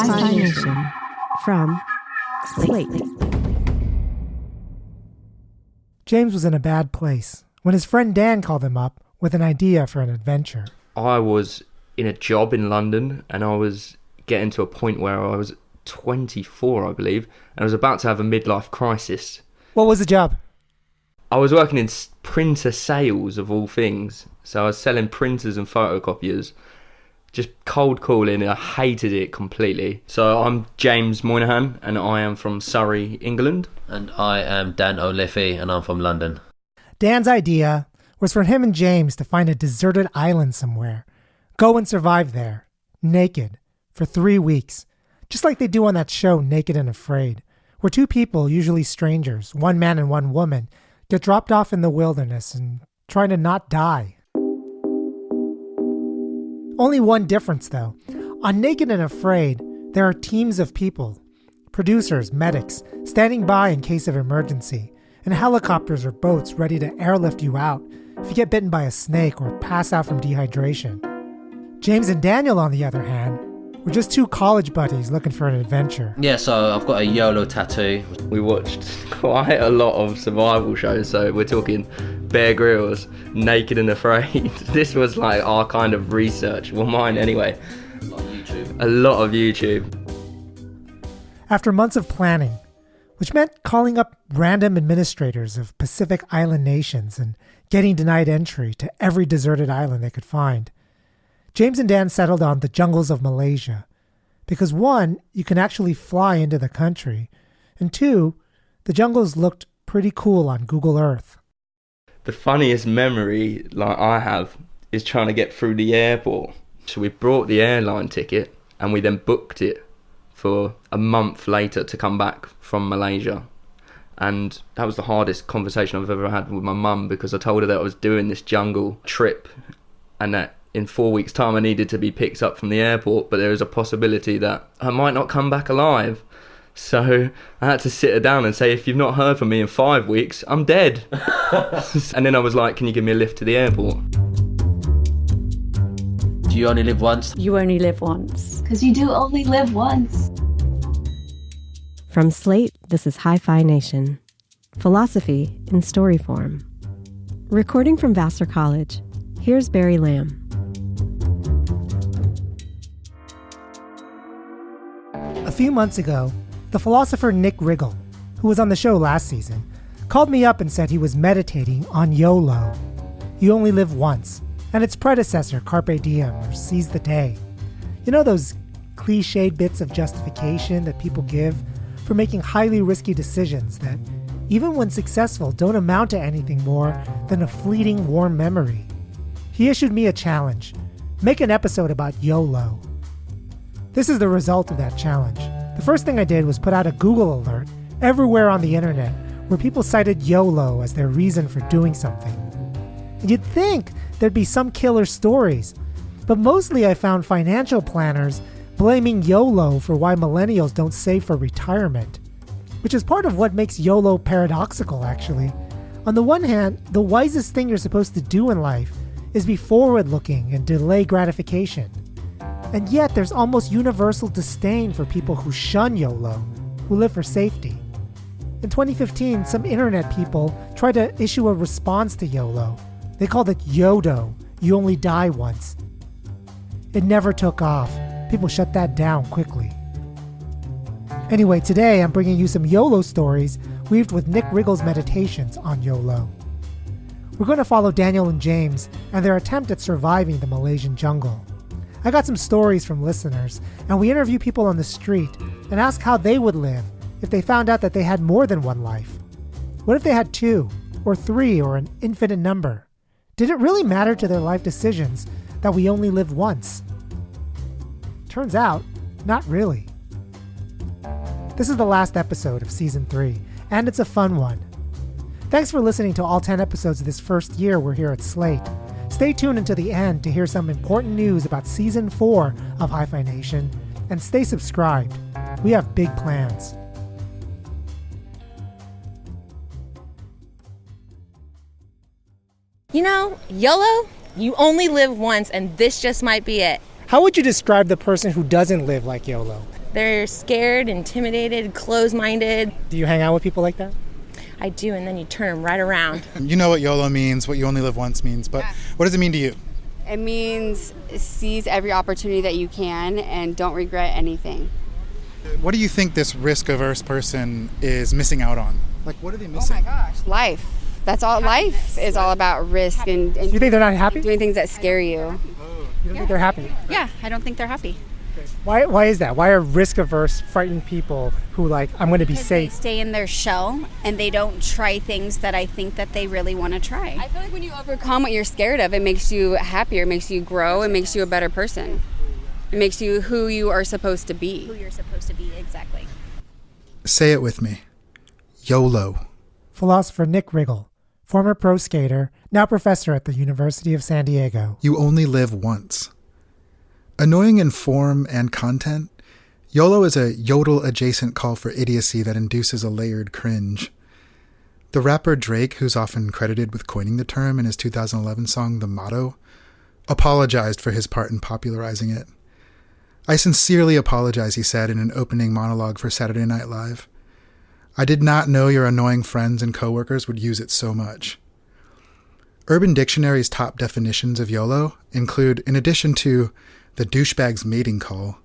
Hi-Phi Nation from Slate. James was in a bad place when his friend Dan called him up with an idea for an adventure. I was in a job in London and I was getting to a point where I was 24, I believe, and I was about to have a midlife crisis. What was the job? I was working in printer sales, of all things. So I was selling printers and photocopiers. Just cold calling, I hated it completely. So I'm James Moynihan and I am from Surrey, England. And I am Dan O'Liffey and I'm from London. Dan's idea was for him and James to find a deserted island somewhere. Go and survive there, naked, for 3 weeks. Just like they do on that show, Naked and Afraid, where two people, usually strangers, one man and one woman, get dropped off in the wilderness and trying to not die. Only one difference, though. On Naked and Afraid, there are teams of people, producers, medics, standing by in case of emergency, and helicopters or boats ready to airlift you out if you get bitten by a snake or pass out from dehydration. James and Daniel, on the other hand, were just two college buddies looking for an adventure. Yeah, so I've got a YOLO tattoo. We watched quite a lot of survival shows, so we're talking Bear Grylls, Naked and Afraid. This was like our kind of research, well mine anyway. A lot of YouTube. After months of planning, which meant calling up random administrators of Pacific Island nations and getting denied entry to every deserted island they could find, James and Dan settled on the jungles of Malaysia because, one, you can actually fly into the country, and two, the jungles looked pretty cool on Google Earth. The funniest memory I have is trying to get through the airport. So we brought the airline ticket and we then booked it for a month later to come back from Malaysia. And that was the hardest conversation I've ever had with my mum, because I told her that I was doing this jungle trip and that in 4 weeks' time I needed to be picked up from the airport, but there was a possibility that I might not come back alive. So I had to sit her down and say, if you've not heard from me in 5 weeks, I'm dead. And then I was like, can you give me a lift to the airport? Do you only live once? You only live once. Because you do only live once. From Slate, this is Hi-Phi Nation. Philosophy in story form. Recording from Vassar College, here's Barry Lamb. A few months ago, the philosopher Nick Riggle, who was on the show last season, called me up and said he was meditating on YOLO. You only live once, and its predecessor, Carpe Diem, or Seize the Day. You know those cliched bits of justification that people give for making highly risky decisions that, even when successful, don't amount to anything more than a fleeting warm memory? He issued me a challenge. Make an episode about YOLO. This is the result of that challenge. The first thing I did was put out a Google alert everywhere on the internet where people cited YOLO as their reason for doing something. And you'd think there'd be some killer stories, but mostly I found financial planners blaming YOLO for why millennials don't save for retirement, which is part of what makes YOLO paradoxical, actually. On the one hand, the wisest thing you're supposed to do in life is be forward-looking and delay gratification. And yet there's almost universal disdain for people who shun YOLO, who live for safety. In 2015, some internet people tried to issue a response to YOLO. They called it YODO, you only die once. It never took off. People shut that down quickly. Anyway, today I'm bringing you some YOLO stories weaved with Nick Riggle's meditations on YOLO. We're going to follow Daniel and James and their attempt at surviving the Malaysian jungle. I got some stories from listeners, and we interview people on the street and ask how they would live if they found out that they had more than one life. What if they had 2, or 3, or an infinite number? Did it really matter to their life decisions that we only live once? Turns out, not really. This is the last episode of Season 3, and it's a fun one. Thanks for listening to all 10 episodes of this first year we're here at Slate. Stay tuned until the end to hear some important news about Season 4 of Hi-Phi Nation, and stay subscribed. We have big plans. You know, YOLO, you only live once, and this just might be it. How would you describe the person who doesn't live like YOLO? They're scared, intimidated, closed-minded. Do you hang out with people like that? I do, and then you turn them right around. You know what YOLO means, what you only live once means, but what does it mean to you? It means seize every opportunity that you can and don't regret anything. What do you think this risk-averse person is missing out on? Like, what are they missing? Oh my gosh, life. That's all. Life is all about risk and You think they're not happy? doing things that scare you. You don't think they're happy? Yeah, I don't think they're happy. Why is that? Why are risk-averse, frightened people who I'm going to be They safe? stay in their shell and they don't try things that I think that they really want to try. I feel like when you overcome what you're scared of, it makes you happier, it makes you grow, it makes you a better person. It makes you who you are supposed to be. Who you're supposed to be, exactly. Say it with me. YOLO. Philosopher Nick Riggle, former pro skater, now professor at the University of San Diego. You only live once. Annoying in form and content, YOLO is a yodel-adjacent call for idiocy that induces a layered cringe. The rapper Drake, who's often credited with coining the term in his 2011 song The Motto, apologized for his part in popularizing it. I sincerely apologize, he said in an opening monologue for Saturday Night Live. I did not know your annoying friends and coworkers would use it so much. Urban Dictionary's top definitions of YOLO include, in addition to the douchebag's mating call,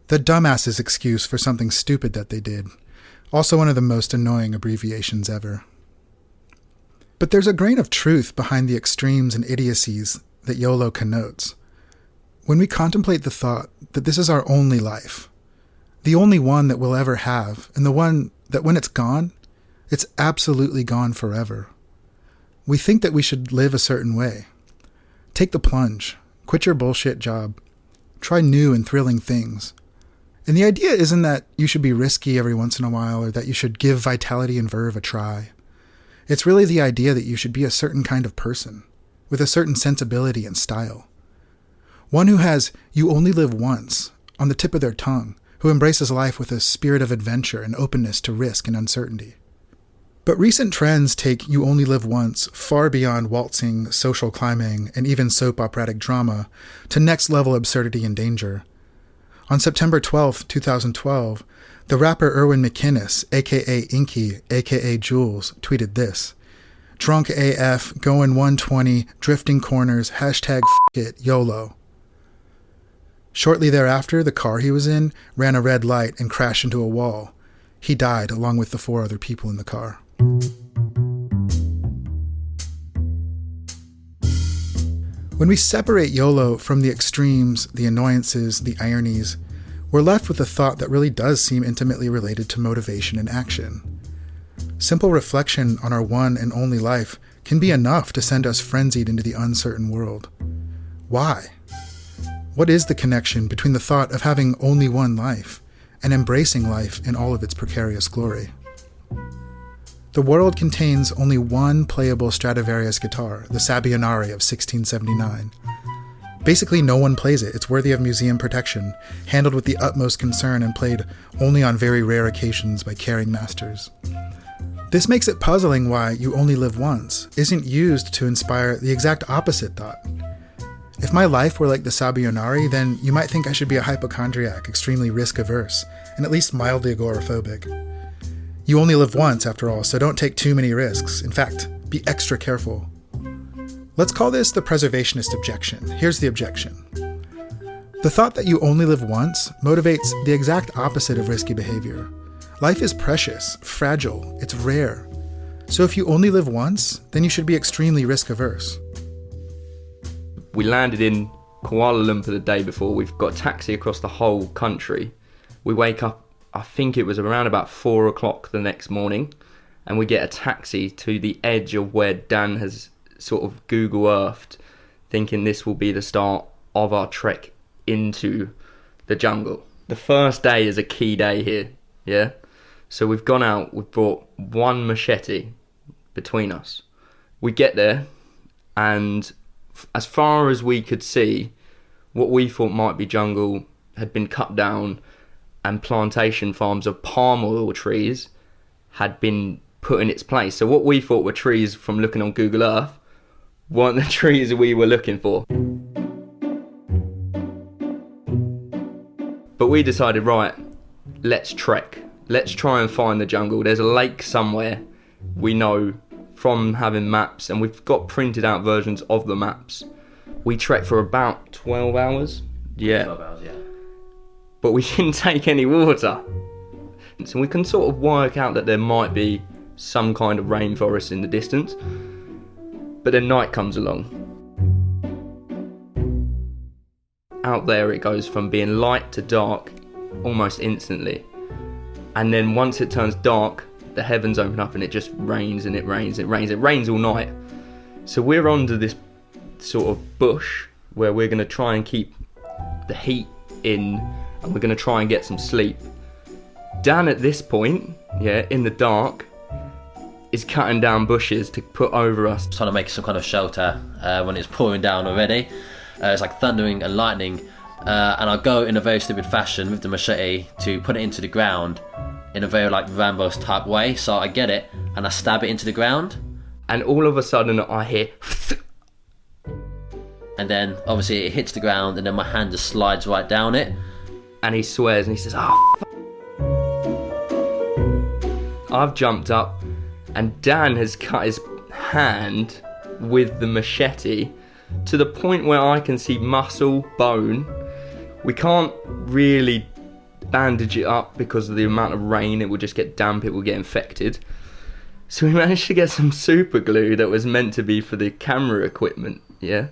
the dumbass's excuse for something stupid that they did, also one of the most annoying abbreviations ever. But there's a grain of truth behind the extremes and idiocies that YOLO connotes. When we contemplate the thought that this is our only life, the only one that we'll ever have, and the one that when it's gone, it's absolutely gone forever, we think that we should live a certain way. Take the plunge. Quit your bullshit job. Try new and thrilling things. And the idea isn't that you should be risky every once in a while or that you should give vitality and verve a try. It's really the idea that you should be a certain kind of person, with a certain sensibility and style. One who has "you only live once" on the tip of their tongue, who embraces life with a spirit of adventure and openness to risk and uncertainty. But recent trends take "you only live once" far beyond waltzing, social climbing, and even soap operatic drama to next-level absurdity and danger. On September 12, 2012, the rapper Erwin McInnes, a.k.a. Inky, a.k.a. Jules, tweeted this: "Drunk AF, going 120, drifting corners, hashtag it, YOLO." Shortly thereafter, the car he was in ran a red light and crashed into a wall. He died along with the 4 other people in the car. When we separate YOLO from the extremes, the annoyances, the ironies, we're left with a thought that really does seem intimately related to motivation and action. Simple reflection on our one and only life can be enough to send us frenzied into the uncertain world. Why? What is the connection between the thought of having only one life and embracing life in all of its precarious glory? The world contains only one playable Stradivarius guitar, the Sabionari of 1679. Basically, no one plays it. It's worthy of museum protection, handled with the utmost concern and played only on very rare occasions by caring masters. This makes it puzzling why "you only live once" isn't used to inspire the exact opposite thought. If my life were like the Sabionari, then you might think I should be a hypochondriac, extremely risk-averse, and at least mildly agoraphobic. You only live once, after all, so don't take too many risks. In fact, be extra careful. Let's call this the preservationist objection. Here's the objection. The thought that you only live once motivates the exact opposite of risky behavior. Life is precious, fragile, it's rare. So if you only live once, then you should be extremely risk-averse. We landed in Kuala Lumpur the day before. We've got a taxi across the whole country. We wake up, I think it was around about 4 o'clock the next morning, and we get a taxi to the edge of where Dan has sort of Google Earthed, thinking this will be the start of our trek into the jungle. The first day is a key day here, yeah? So we've gone out, we've brought one machete between us. We get there, and as far as we could see, what we thought might be jungle had been cut down, and plantation farms of palm oil trees had been put in its place. So what we thought were trees from looking on Google Earth weren't the trees we were looking for. But we decided, right, let's trek. Let's try and find the jungle. There's a lake somewhere, we know from having maps, and we've got printed out versions of the maps. We trekked for about 12 hours. Yeah. 12 hours, yeah. But we didn't take any water. So we can sort of work out that there might be some kind of rainforest in the distance. But then night comes along. Out there it goes from being light to dark almost instantly. And then once it turns dark, the heavens open up and it just rains and it rains, it rains. It rains all night. So we're under this sort of bush where we're going to try and keep the heat in, and we're going to try and get some sleep. Dan at this point, in the dark, is cutting down bushes to put over us. Trying to make some kind of shelter when it's pouring down already. It's like thundering and lightning. And I go in a very stupid fashion with the machete to put it into the ground in a very like Rambo's type way. So I get it and I stab it into the ground. And all of a sudden I hear... And then obviously it hits the ground and then my hand just slides right down it. And he swears and he says, I've jumped up and Dan has cut his hand with the machete to the point where I can see muscle, bone. We can't really bandage it up because of the amount of rain. It will just get damp, it will get infected. So we managed to get some super glue that was meant to be for the camera equipment, yeah?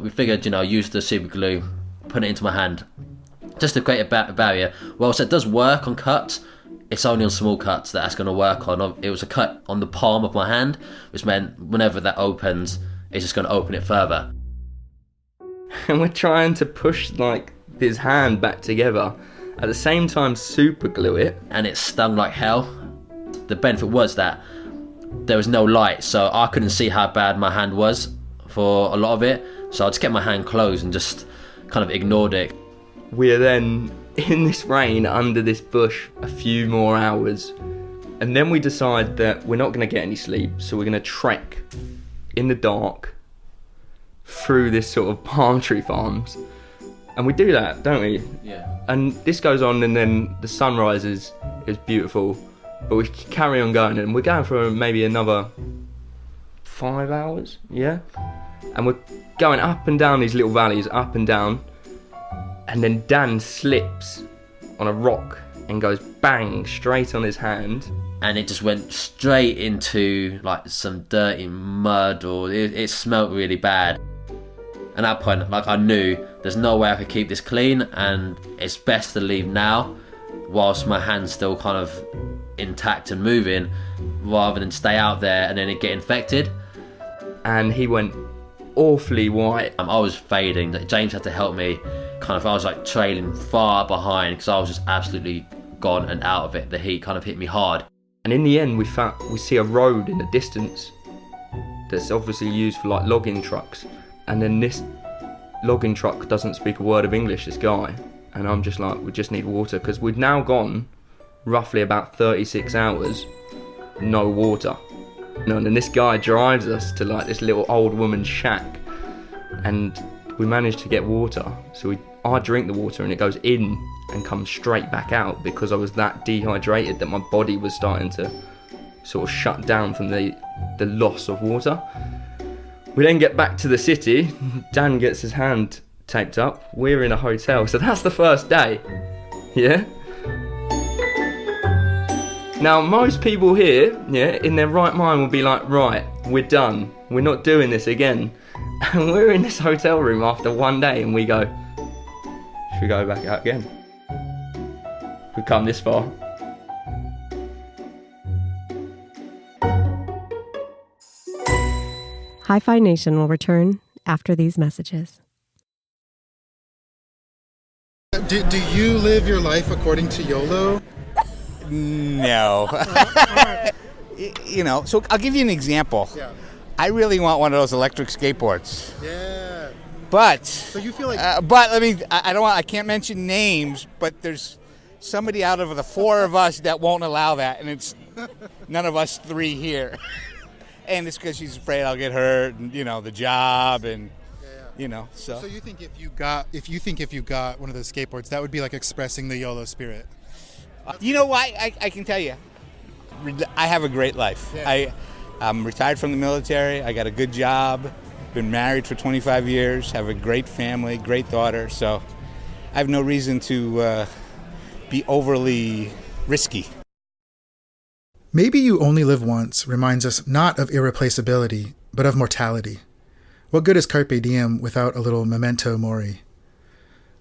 We figured, use the super glue, put it into my hand, just to create a barrier. Well, so it does work on cuts. It's only on small cuts that that's going to work on. It was a cut on the palm of my hand, which meant whenever that opens, it's just going to open it further. And we're trying to push his hand back together. At the same time, super glue it. And it stung like hell. The benefit was that there was no light, so I couldn't see how bad my hand was for a lot of it. So I just kept my hand closed and just kind of ignored it. We are then in this rain under this bush a few more hours. And then we decide that we're not going to get any sleep, so we're going to trek in the dark through this sort of palm tree farms. And we do that, don't we? Yeah. And this goes on and then the sun rises. It's beautiful. But we carry on going and we're going for maybe another 5 hours, yeah? And we're going up and down these little valleys, up and down. And then Dan slips on a rock and goes bang straight on his hand. And it just went straight into some dirty mud, or it smelled really bad. At that point, I knew there's no way I could keep this clean, and it's best to leave now whilst my hand's still kind of intact and moving, rather than stay out there and then it get infected. And he went awfully white. I was fading. James had to help me. I was trailing far behind because I was just absolutely gone and out of it. The heat kind of hit me hard. And in the end, we see a road in the distance that's obviously used for logging trucks. And then this logging truck doesn't speak a word of English, this guy. And I'm just we just need water, because we'd now gone roughly about 36 hours, no water. And then this guy drives us to this little old woman's shack, and we managed to get water. So I drink the water and it goes in and comes straight back out, because I was that dehydrated that my body was starting to sort of shut down from the loss of water. We then get back to the city. Dan gets his hand taped up. We're in a hotel. So that's the first day. Yeah? Now, most people here, in their right mind will be like, right, we're done. We're not doing this again. And we're in this hotel room after one day and we go, should we go back out again? We've come this far. Hi-Fi Nation will return after these messages. Do you live your life according to YOLO? No. So I'll give you an example. Yeah. I really want one of those electric skateboards. Yeah. But so you feel like I can't mention names, but there's somebody out of the four of us that won't allow that, and it's none of us three here. And it's because she's afraid I'll get hurt, and the job, and So you think if you got one of those skateboards, that would be like expressing the YOLO spirit? You know what? I can tell you, I have a great life. Yeah. I'm retired from the military. I got a good job. Been married for 25 years. Have a great family, great daughter. So I have no reason to be overly risky. Maybe you only live once reminds us not of irreplaceability, but of mortality. What good is carpe diem without a little memento mori?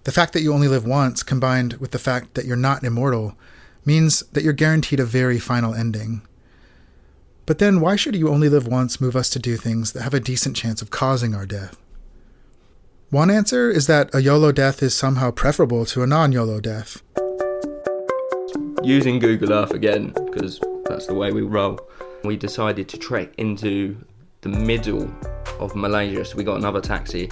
The fact that you only live once, combined with the fact that you're not immortal, means that you're guaranteed a very final ending. But then why should you only live once move us to do things that have a decent chance of causing our death? One answer is that a YOLO death is somehow preferable to a non-YOLO death. Using Google Earth again, because that's the way we roll, we decided to trek into the middle of Malaysia, so we got another taxi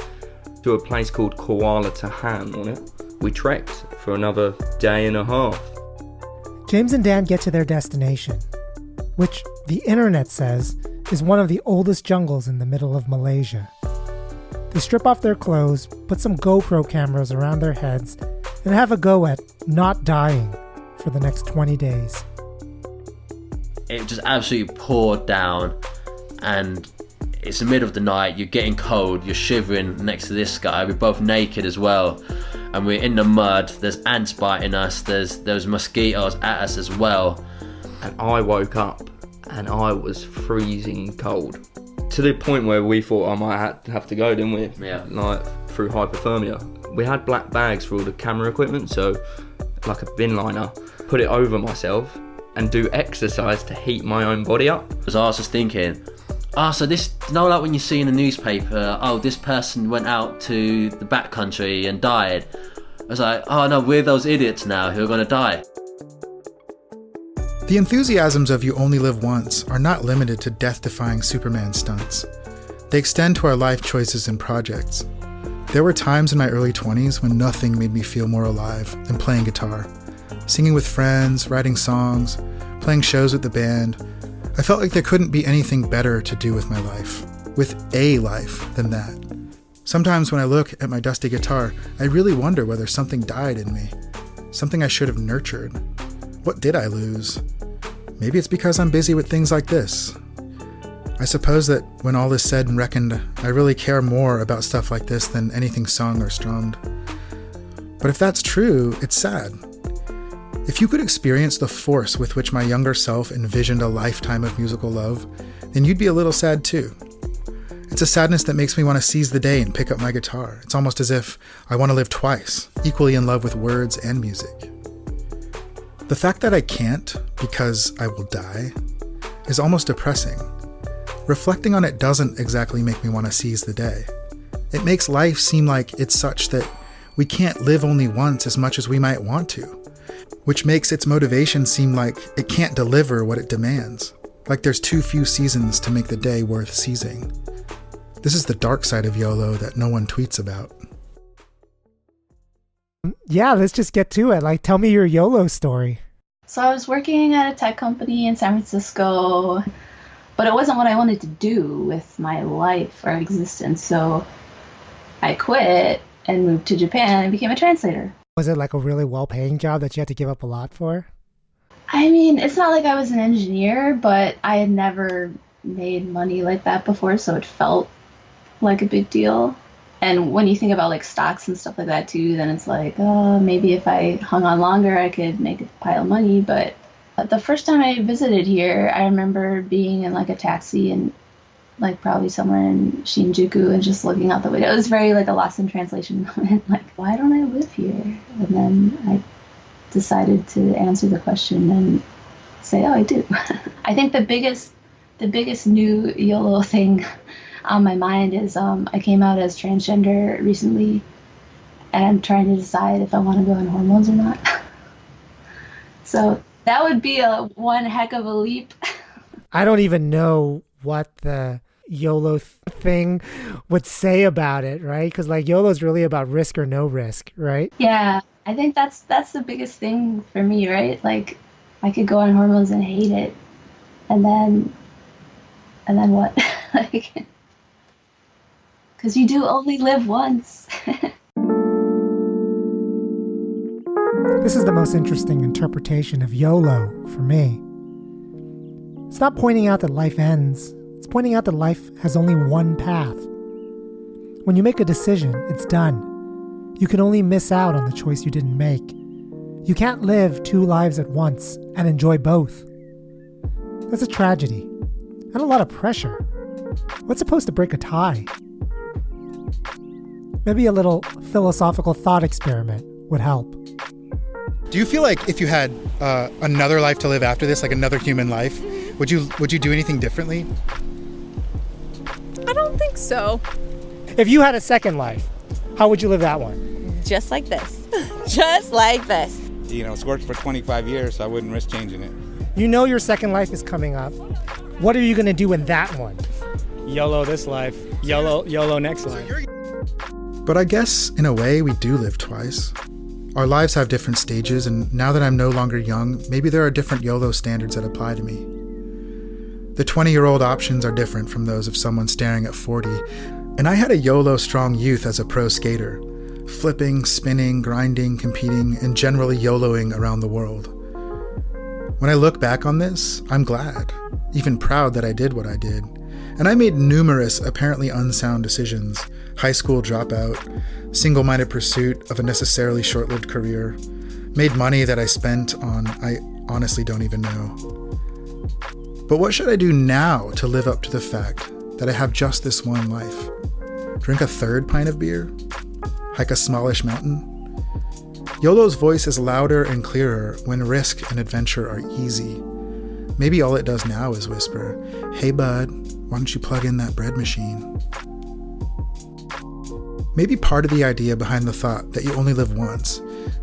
to a place called Kuala Tahan on it. We trekked for another day and a half. James and Dan get to their destination, which the internet says is one of the oldest jungles in the middle of Malaysia. They strip off their clothes, put some GoPro cameras around their heads, and have a go at not dying for the next 20 days. It just absolutely poured down, and it's the middle of the night, you're getting cold, you're shivering next to this guy, we're both naked as well, and we're in the mud, there's ants biting us, there's mosquitoes at us as well. And I woke up and I was freezing cold. To the point where we thought I might have to go, didn't we? Yeah. Like, through hypothermia. We had black bags for all the camera equipment, so like a bin liner, put it over myself and do exercise to heat my own body up. Because I was just thinking, so this, like when you see in the newspaper, this person went out to the backcountry and died. I was like, oh no, we're those idiots now who are going to die. The enthusiasms of You Only Live Once are not limited to death-defying Superman stunts. They extend to our life choices and projects. There were times in my early 20s when nothing made me feel more alive than playing guitar. Singing with friends, writing songs, playing shows with the band. I felt like there couldn't be anything better to do with my life, with a life, than that. Sometimes when I look at my dusty guitar, I really wonder whether something died in me, something I should have nurtured. What did I lose? Maybe it's because I'm busy with things like this. I suppose that when all is said and reckoned, I really care more about stuff like this than anything sung or strummed. But if that's true, it's sad. If you could experience the force with which my younger self envisioned a lifetime of musical love, then you'd be a little sad too. It's a sadness that makes me want to seize the day and pick up my guitar. It's almost as if I want to live twice, equally in love with words and music. The fact that I can't, because I will die, is almost depressing. Reflecting on it doesn't exactly make me want to seize the day. It makes life seem like it's such that we can't live only once as much as we might want to, which makes its motivation seem like it can't deliver what it demands, like there's too few seasons to make the day worth seizing. This is the dark side of YOLO that no one tweets about. Yeah, let's just get to it. Like, tell me your YOLO story. So I was working at a tech company in San Francisco, but it wasn't what I wanted to do with my life or existence. So I quit and moved to Japan and became a translator. Was it like a really well-paying job that you had to give up a lot for? I mean, it's not like I was an engineer, but I had never made money like that before, so it felt like a big deal. And when you think about like stocks and stuff like that too, then it's like, oh, maybe if I hung on longer, I could make a pile of money. But the first time I visited here, I remember being in like a taxi and like probably somewhere in Shinjuku and just looking out the window. It was very like a lost in translation moment. Like, why don't I live here? And then I decided to answer the question and say, oh, I do. I think the biggest new YOLO thing on my mind is I came out as transgender recently, and I'm trying to decide if I want to go on hormones or not. So that would be one heck of a leap. I don't even know what the YOLO thing would say about it, right? Because like YOLO is really about risk or no risk, right? Yeah, I think that's the biggest thing for me, right? Like I could go on hormones and hate it, and then what? Like, because you do only live once. This is the most interesting interpretation of YOLO for me. It's not pointing out that life ends. It's pointing out that life has only one path. When you make a decision, it's done. You can only miss out on the choice you didn't make. You can't live two lives at once and enjoy both. That's a tragedy and a lot of pressure. What's supposed to break a tie? Maybe a little philosophical thought experiment would help. Do you feel like if you had another life to live after this, like another human life, would you do anything differently? I don't think so. If you had a second life, how would you live that one? Just like this. Just like this. You know, it's worked for 25 years, so I wouldn't risk changing it. You know your second life is coming up. What are you going to do in that one? YOLO this life, YOLO next life. But I guess, in a way, we do live twice. Our lives have different stages, and now that I'm no longer young, maybe there are different YOLO standards that apply to me. The 20-year-old options are different from those of someone staring at 40, and I had a YOLO strong youth as a pro skater, flipping, spinning, grinding, competing, and generally YOLOing around the world. When I look back on this, I'm glad, even proud that I did what I did. And I made numerous apparently unsound decisions: high school dropout, single-minded pursuit of a necessarily short-lived career, made money that I spent on I honestly don't even know. But what should I do now to live up to the fact that I have just this one life? Drink a third pint of beer? Hike a smallish mountain? YOLO's voice is louder and clearer when risk and adventure are easy. Maybe all it does now is whisper, "Hey bud, why don't you plug in that bread machine?" Maybe part of the idea behind the thought that you only live once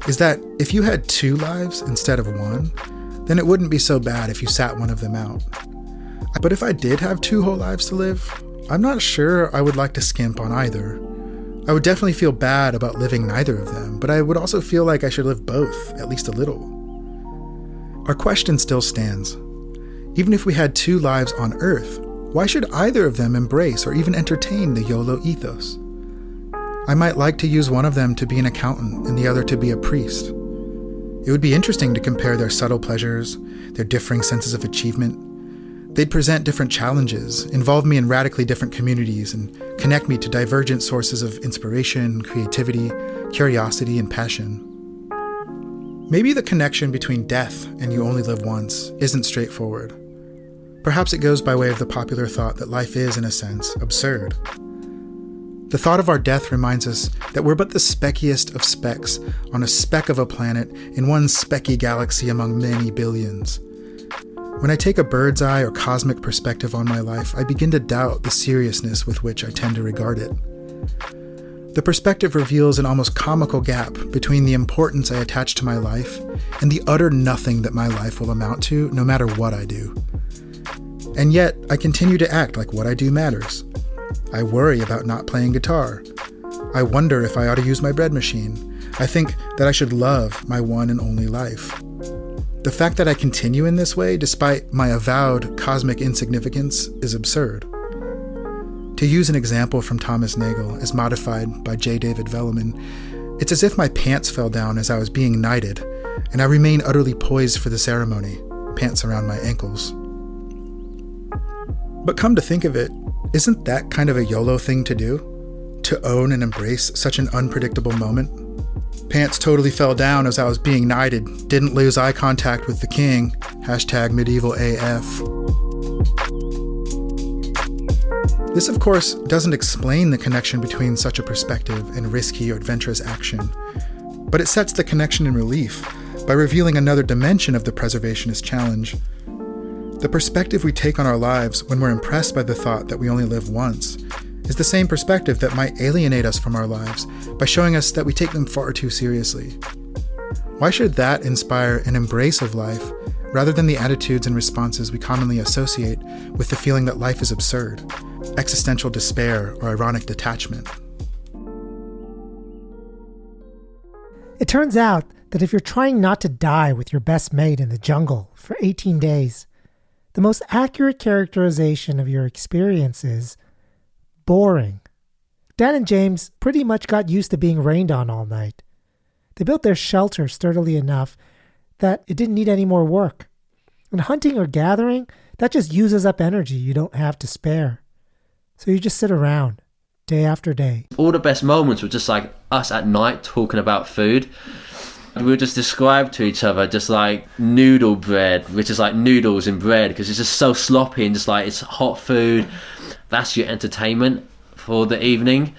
is that if you had two lives instead of one, then it wouldn't be so bad if you sat one of them out. But if I did have two whole lives to live, I'm not sure I would like to skimp on either. I would definitely feel bad about living neither of them, but I would also feel like I should live both, at least a little. Our question still stands. Even if we had two lives on Earth, why should either of them embrace or even entertain the YOLO ethos? I might like to use one of them to be an accountant and the other to be a priest. It would be interesting to compare their subtle pleasures, their differing senses of achievement. They'd present different challenges, involve me in radically different communities, and connect me to divergent sources of inspiration, creativity, curiosity, and passion. Maybe the connection between death and you only live once isn't straightforward. Perhaps it goes by way of the popular thought that life is, in a sense, absurd. The thought of our death reminds us that we're but the speckiest of specks on a speck of a planet in one specky galaxy among many billions. When I take a bird's eye or cosmic perspective on my life, I begin to doubt the seriousness with which I tend to regard it. The perspective reveals an almost comical gap between the importance I attach to my life and the utter nothing that my life will amount to, no matter what I do. And yet, I continue to act like what I do matters. I worry about not playing guitar. I wonder if I ought to use my bread machine. I think that I should love my one and only life. The fact that I continue in this way, despite my avowed cosmic insignificance, is absurd. To use an example from Thomas Nagel, as modified by J. David Velleman, it's as if my pants fell down as I was being knighted, and I remain utterly poised for the ceremony, pants around my ankles. But come to think of it, isn't that kind of a YOLO thing to do? To own and embrace such an unpredictable moment? Pants totally fell down as I was being knighted, didn't lose eye contact with the king, #MedievalAF. This, of course, doesn't explain the connection between such a perspective and risky or adventurous action, but it sets the connection in relief by revealing another dimension of the preservationist challenge. The perspective we take on our lives when we're impressed by the thought that we only live once is the same perspective that might alienate us from our lives by showing us that we take them far too seriously. Why should that inspire an embrace of life rather than the attitudes and responses we commonly associate with the feeling that life is absurd, existential despair, or ironic detachment? It turns out that if you're trying not to die with your best mate in the jungle for 18 days, the most accurate characterization of your experience is boring. Dan and James pretty much got used to being rained on all night. They built their shelter sturdily enough that it didn't need any more work. And hunting or gathering, that just uses up energy you don't have to spare. So you just sit around, day after day. All the best moments were just like us at night talking about food. We would just describe to each other just like noodle bread, which is like noodles in bread, because it's just so sloppy and just like it's hot food. That's your entertainment for the evening.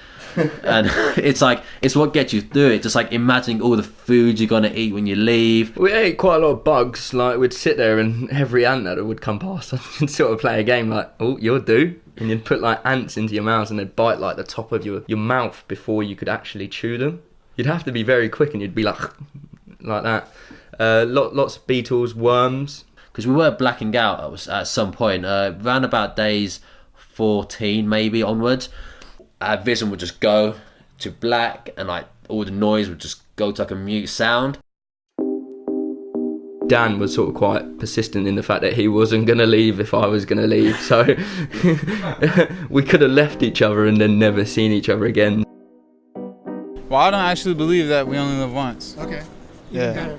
And it's like, it's what gets you through it. Just like imagining all the food you're going to eat when you leave. We ate quite a lot of bugs. Like, we'd sit there and every ant that would come past us and sort of play a game like, oh, you'll do. And you'd put like ants into your mouth and they'd bite like the top of your mouth before you could actually chew them. You'd have to be very quick and you'd be like that. Lots of beetles, worms. Because we were blacking out at some point, around about days 14 maybe onwards. Our vision would just go to black and like all the noise would just go to like a mute sound. Dan was sort of quite persistent in the fact that he wasn't going to leave if I was going to leave. So we could have left each other and then never seen each other again. Well, I don't actually believe that we only live once. Okay. Yeah.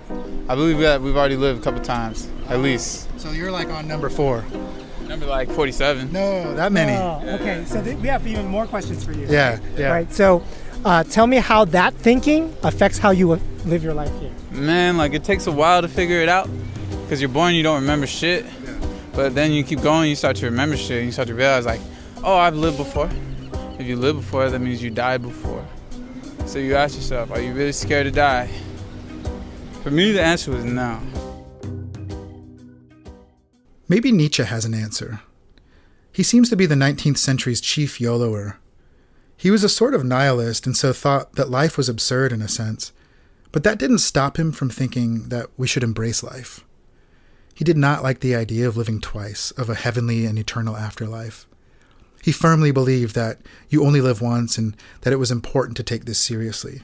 I believe that we've already lived a couple times, at least. So you're like on number 4. Number like 47. No, that many. Oh, okay, so we have even more questions for you. Yeah. Right, so tell me how that thinking affects how you live your life here. Man, like it takes a while to figure it out because you're born, you don't remember shit. Yeah. But then you keep going, you start to remember shit, and you start to realize like, oh, I've lived before. If you live before, that means you died before. So you ask yourself, are you really scared to die? For me, the answer was no. Maybe Nietzsche has an answer. He seems to be the 19th century's chief YOLOer. He was a sort of nihilist and so thought that life was absurd in a sense, but that didn't stop him from thinking that we should embrace life. He did not like the idea of living twice, of a heavenly and eternal afterlife. He firmly believed that you only live once and that it was important to take this seriously.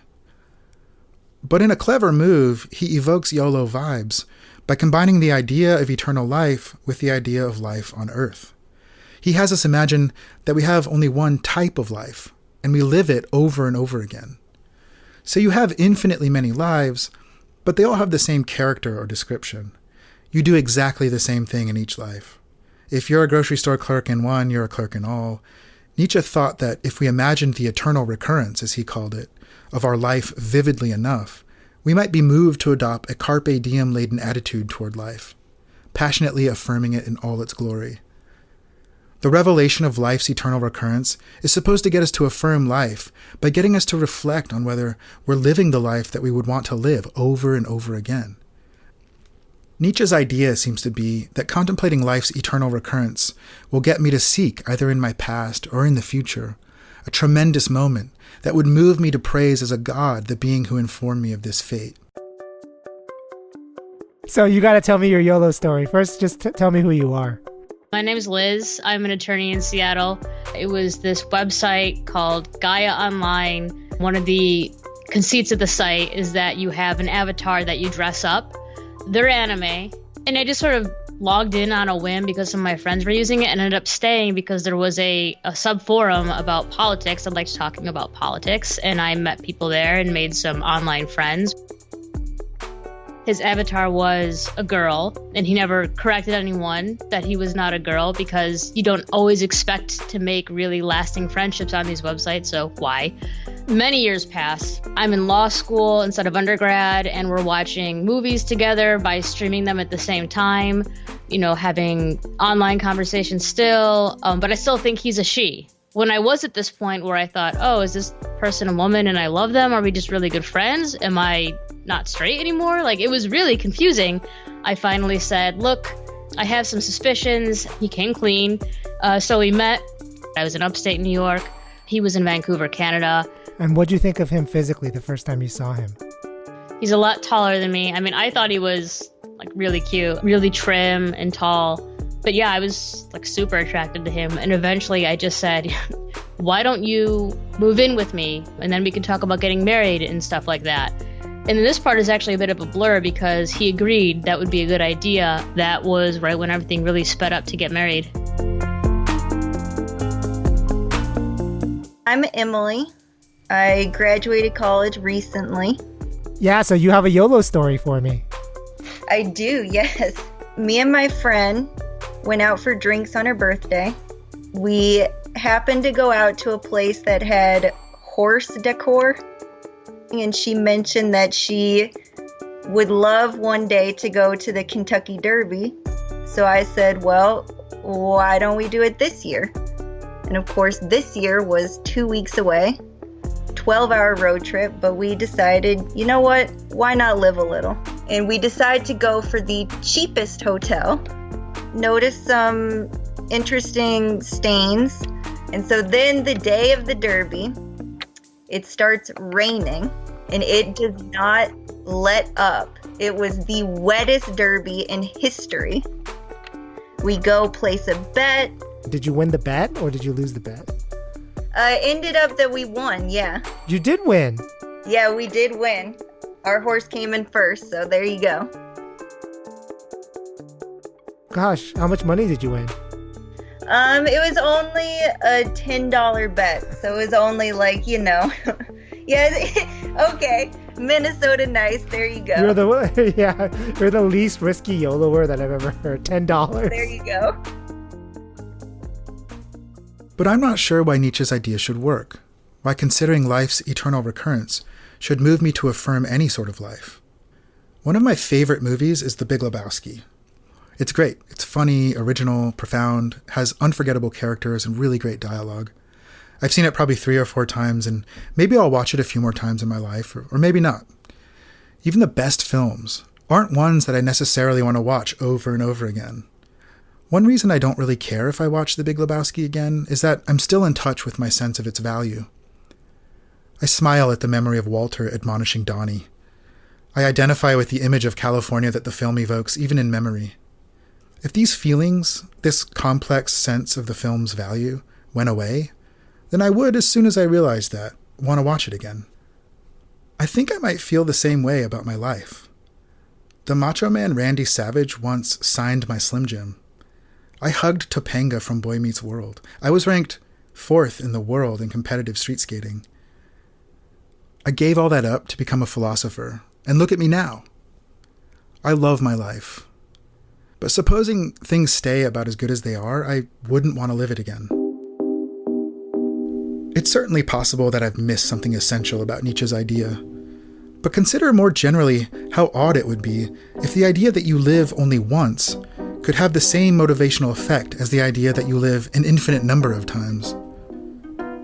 But in a clever move, he evokes YOLO vibes by combining the idea of eternal life with the idea of life on Earth. He has us imagine that we have only one type of life, and we live it over and over again. So you have infinitely many lives, but they all have the same character or description. You do exactly the same thing in each life. If you're a grocery store clerk in one, you're a clerk in all. Nietzsche thought that if we imagined the eternal recurrence, as he called it, of our life vividly enough, we might be moved to adopt a carpe diem-laden attitude toward life, passionately affirming it in all its glory. The revelation of life's eternal recurrence is supposed to get us to affirm life by getting us to reflect on whether we're living the life that we would want to live over and over again. Nietzsche's idea seems to be that contemplating life's eternal recurrence will get me to seek, either in my past or in the future, a tremendous moment that would move me to praise as a god the being who informed me of this fate. So you got to tell me your YOLO story. First, just tell me who you are. My name is Liz. I'm an attorney in Seattle. It was this website called Gaia Online. One of the conceits of the site is that you have an avatar that you dress up. They're anime. And I just sort of logged in on a whim because some of my friends were using it and ended up staying because there was a sub-forum about politics. I liked talking about politics, and I met people there and made some online friends. His avatar was a girl, and he never corrected anyone that he was not a girl because you don't always expect to make really lasting friendships on these websites, so why? Many years pass. I'm in law school instead of undergrad, and we're watching movies together by streaming them at the same time, you know, having online conversations still, but I still think he's a she. When I was at this point where I thought, oh, is this person a woman and I love them? Are we just really good friends? Am I not straight anymore? Like, it was really confusing. I finally said, look, I have some suspicions. He came clean. So we met. I was in upstate New York. He was in Vancouver, Canada. And what'd you think of him physically the first time you saw him? He's a lot taller than me. I mean, I thought he was like really cute, really trim and tall. But yeah, I was like super attracted to him. And eventually I just said, why don't you move in with me? And then we can talk about getting married and stuff like that. And this part is actually a bit of a blur because he agreed that would be a good idea. That was right when everything really sped up to get married. I'm Emily. I graduated college recently. Yeah, so you have a YOLO story for me. I do, yes. Me and my friend went out for drinks on her birthday. We happened to go out to a place that had horse decor, and she mentioned that she would love one day to go to the Kentucky Derby. So I said, well, why don't we do it this year? And of course, this year was 2 weeks away, 12-hour road trip, but we decided, you know what, why not live a little? And we decided to go for the cheapest hotel, noticed some interesting stains, and so then the day of the Derby, it starts raining, and it does not let up. It was the wettest Derby in history. We go place a bet. Did you win the bet or did you lose the bet? Ended up that we won, yeah. You did win. Yeah, we did win. Our horse came in first, so there you go. Gosh, how much money did you win? It was only a $10 bet, so it was only like, yeah, okay, Minnesota nice, there you go. You're the least risky YOLOer that I've ever heard. $10. There you go. But I'm not sure why Nietzsche's idea should work, why considering life's eternal recurrence should move me to affirm any sort of life. One of my favorite movies is The Big Lebowski. It's great. It's funny, original, profound, has unforgettable characters and really great dialogue. I've seen it probably 3 or 4 times, and maybe I'll watch it a few more times in my life, or maybe not. Even the best films aren't ones that I necessarily want to watch over and over again. One reason I don't really care if I watch The Big Lebowski again is that I'm still in touch with my sense of its value. I smile at the memory of Walter admonishing Donnie. I identify with the image of California that the film evokes, even in memory. If these feelings, this complex sense of the film's value, went away, then I would, as soon as I realized that, want to watch it again. I think I might feel the same way about my life. The Macho Man Randy Savage once signed my Slim Jim. I hugged Topanga from Boy Meets World. I was ranked 4th in the world in competitive street skating. I gave all that up to become a philosopher, and look at me now. I love my life. But supposing things stay about as good as they are, I wouldn't want to live it again. It's certainly possible that I've missed something essential about Nietzsche's idea. But consider more generally how odd it would be if the idea that you live only once could have the same motivational effect as the idea that you live an infinite number of times.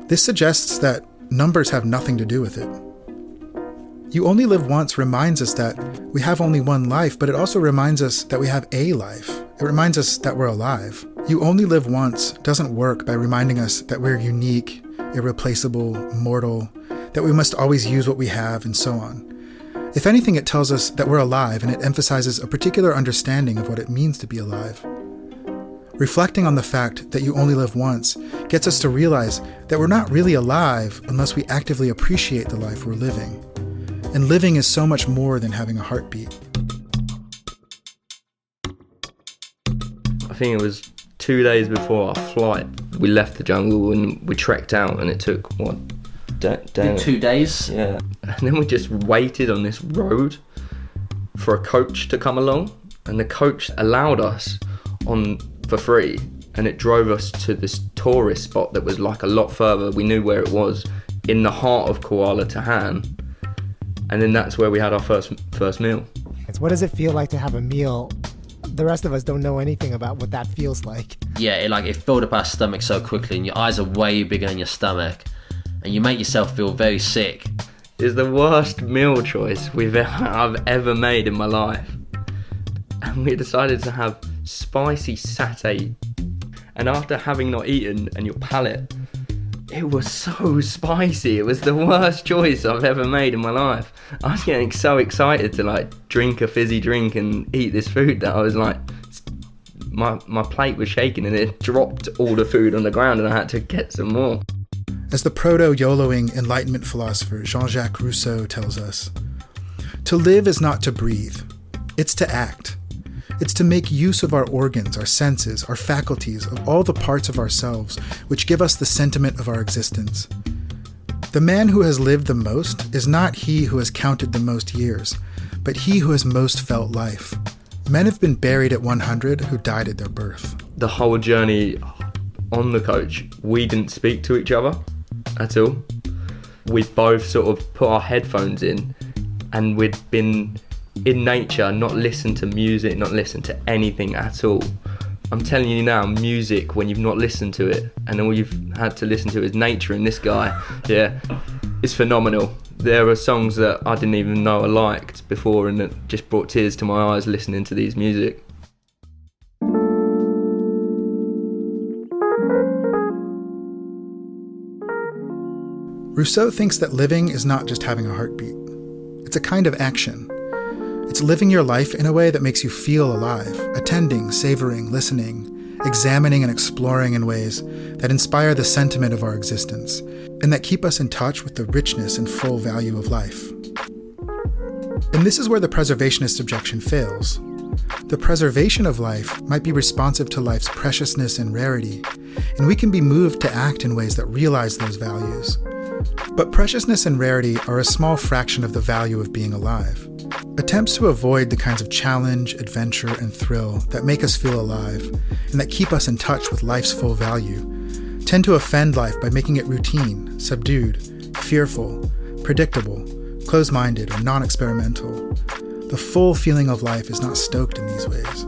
This suggests that numbers have nothing to do with it. You only live once reminds us that we have only one life, but it also reminds us that we have a life. It reminds us that we're alive. You only live once doesn't work by reminding us that we're unique, irreplaceable, mortal, that we must always use what we have, and so on. If anything, it tells us that we're alive, and it emphasizes a particular understanding of what it means to be alive. Reflecting on the fact that you only live once gets us to realize that we're not really alive unless we actively appreciate the life we're living. And living is so much more than having a heartbeat. I think it was 2 days before our flight, we left the jungle and we trekked out, and it took, 2 days? Yeah. And then we just waited on this road for a coach to come along, and the coach allowed us on for free, and it drove us to this tourist spot that was like a lot further. We knew where it was, in the heart of Kuala Tahan, and then that's where we had our first meal. What does it feel like to have a meal? The rest of us don't know anything about what that feels like. Yeah, it filled up our stomach so quickly, and your eyes are way bigger than your stomach, and you make yourself feel very sick. It's the worst meal choice I've ever made in my life. And we decided to have spicy satay. And after having not eaten, and your palate, it was so spicy. It was the worst choice I've ever made in my life. I was getting so excited to drink a fizzy drink and eat this food that I was my plate was shaking, and it dropped all the food on the ground, and I had to get some more. As the proto-YOLOing Enlightenment philosopher Jean-Jacques Rousseau tells us, to live is not to breathe, it's to act. It's to make use of our organs, our senses, our faculties, of all the parts of ourselves which give us the sentiment of our existence. The man who has lived the most is not he who has counted the most years, but he who has most felt life. Men have been buried at 100 who died at their birth. The whole journey on the coach, we didn't speak to each other at all. We both sort of put our headphones in and we'd been in nature, not listen to music, not listen to anything at all. I'm telling you now, music, when you've not listened to it and all you've had to listen to is nature, and this guy, yeah, is phenomenal. There are songs that I didn't even know I liked before, and it just brought tears to my eyes listening to these music. Rousseau thinks that living is not just having a heartbeat. It's a kind of action. It's living your life in a way that makes you feel alive, attending, savoring, listening, examining and exploring in ways that inspire the sentiment of our existence, and that keep us in touch with the richness and full value of life. And this is where the preservationist objection fails. The preservation of life might be responsive to life's preciousness and rarity, and we can be moved to act in ways that realize those values. But preciousness and rarity are a small fraction of the value of being alive. Attempts to avoid the kinds of challenge, adventure, and thrill that make us feel alive and that keep us in touch with life's full value tend to offend life by making it routine, subdued, fearful, predictable, close-minded, or non-experimental. The full feeling of life is not stoked in these ways.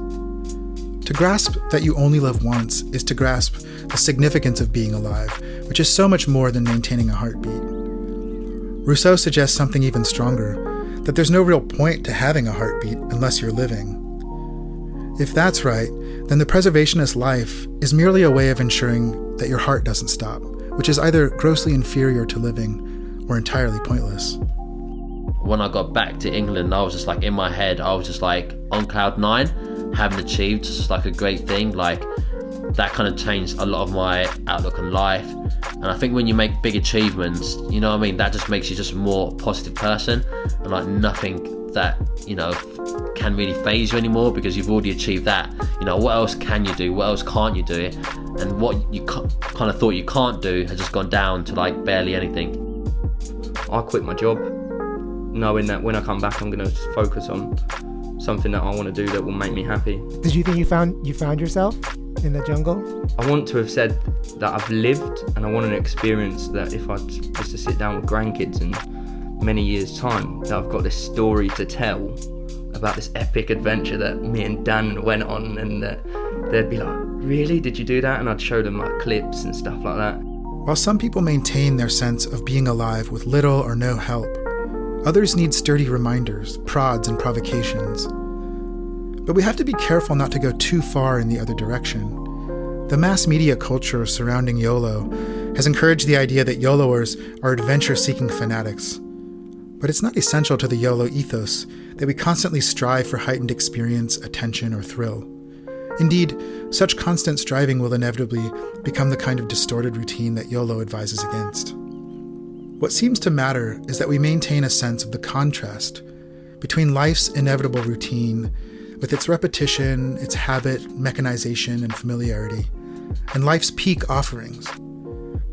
To grasp that you only live once is to grasp the significance of being alive, which is so much more than maintaining a heartbeat. Rousseau suggests something even stronger, that there's no real point to having a heartbeat unless you're living. If that's right, then the preservationist life is merely a way of ensuring that your heart doesn't stop, which is either grossly inferior to living or entirely pointless. When I got back to England, I was just like, in my head, I was just like on cloud nine, having achieved just like a great thing. Like, that kind of changed a lot of my outlook on life. And I think when you make big achievements, you know what I mean, that just makes you just a more positive person, and like nothing that, you know, can really faze you anymore, because you've already achieved that. You know, what else can you do? What else can't you do? And what you kind of thought you can't do has just gone down to like barely anything. I quit my job knowing that when I come back I'm going to focus on something that I want to do that will make me happy. Did you think you found yourself in the jungle? I want to have said that I've lived, and I want an experience that if I was to sit down with grandkids in many years' time, that I've got this story to tell about this epic adventure that me and Dan went on, and that they'd be like, really, did you do that? And I'd show them like clips and stuff like that. While some people maintain their sense of being alive with little or no help, others need sturdy reminders, prods, and provocations. But we have to be careful not to go too far in the other direction. The mass media culture surrounding YOLO has encouraged the idea that YOLOers are adventure-seeking fanatics. But it's not essential to the YOLO ethos that we constantly strive for heightened experience, attention, or thrill. Indeed, such constant striving will inevitably become the kind of distorted routine that YOLO advises against. What seems to matter is that we maintain a sense of the contrast between life's inevitable routine, with its repetition, its habit, mechanization, and familiarity, and life's peak offerings.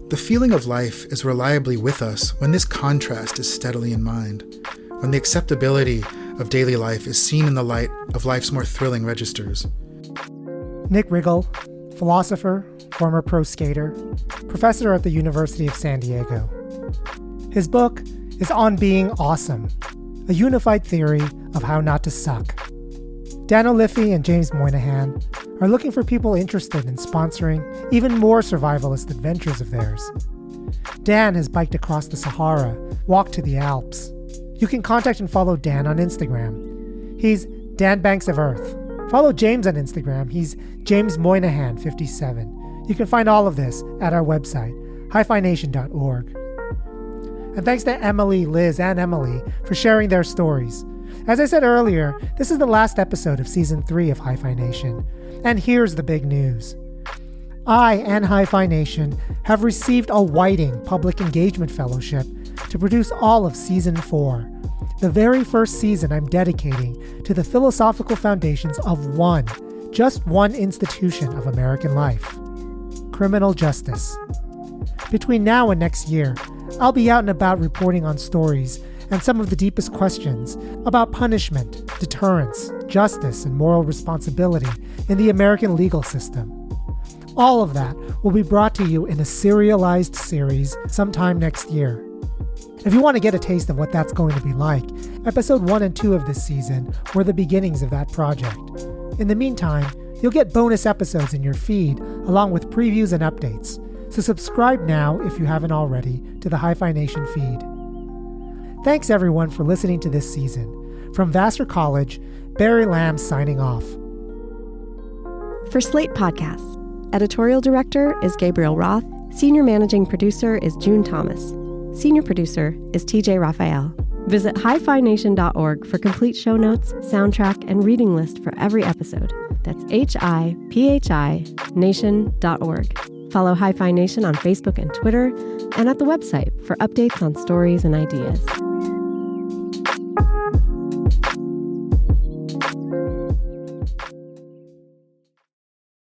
The feeling of life is reliably with us when this contrast is steadily in mind, when the acceptability of daily life is seen in the light of life's more thrilling registers. Nick Riggle, philosopher, former pro skater, professor at the University of San Diego. His book is On Being Awesome, a unified theory of how not to suck. Dan O'Liffey and James Moynihan are looking for people interested in sponsoring even more survivalist adventures of theirs. Dan has biked across the Sahara, walked to the Alps. You can contact and follow Dan on Instagram. He's Dan Banks of Earth. Follow James on Instagram. He's James Moynihan 57. You can find all of this at our website, hiphination.org. And thanks to Emily, Liz, and Emily for sharing their stories. As I said earlier, this is the last episode of Season 3 of Hi-Phi Nation. And here's the big news. I and Hi-Phi Nation have received a Whiting Public Engagement Fellowship to produce all of Season 4, the very first season I'm dedicating to the philosophical foundations of just one institution of American life: criminal justice. Between now and next year, I'll be out and about reporting on stories and some of the deepest questions about punishment, deterrence, justice, and moral responsibility in the American legal system. All of that will be brought to you in a serialized series sometime next year. If you want to get a taste of what that's going to be like, episode 1 and 2 of this season were the beginnings of that project. In the meantime, you'll get bonus episodes in your feed along with previews and updates. So subscribe now, if you haven't already, to the Hi-Phi Nation feed. Thanks everyone for listening to this season. From Vassar College, Barry Lamb signing off. For Slate Podcasts, editorial director is Gabriel Roth, senior managing producer is June Thomas, senior producer is TJ Raphael. Visit hiphination.org for complete show notes, soundtrack, and reading list for every episode. That's HIPHI nation.org. Follow Hi-Phi Nation on Facebook and Twitter, and at the website for updates on stories and ideas.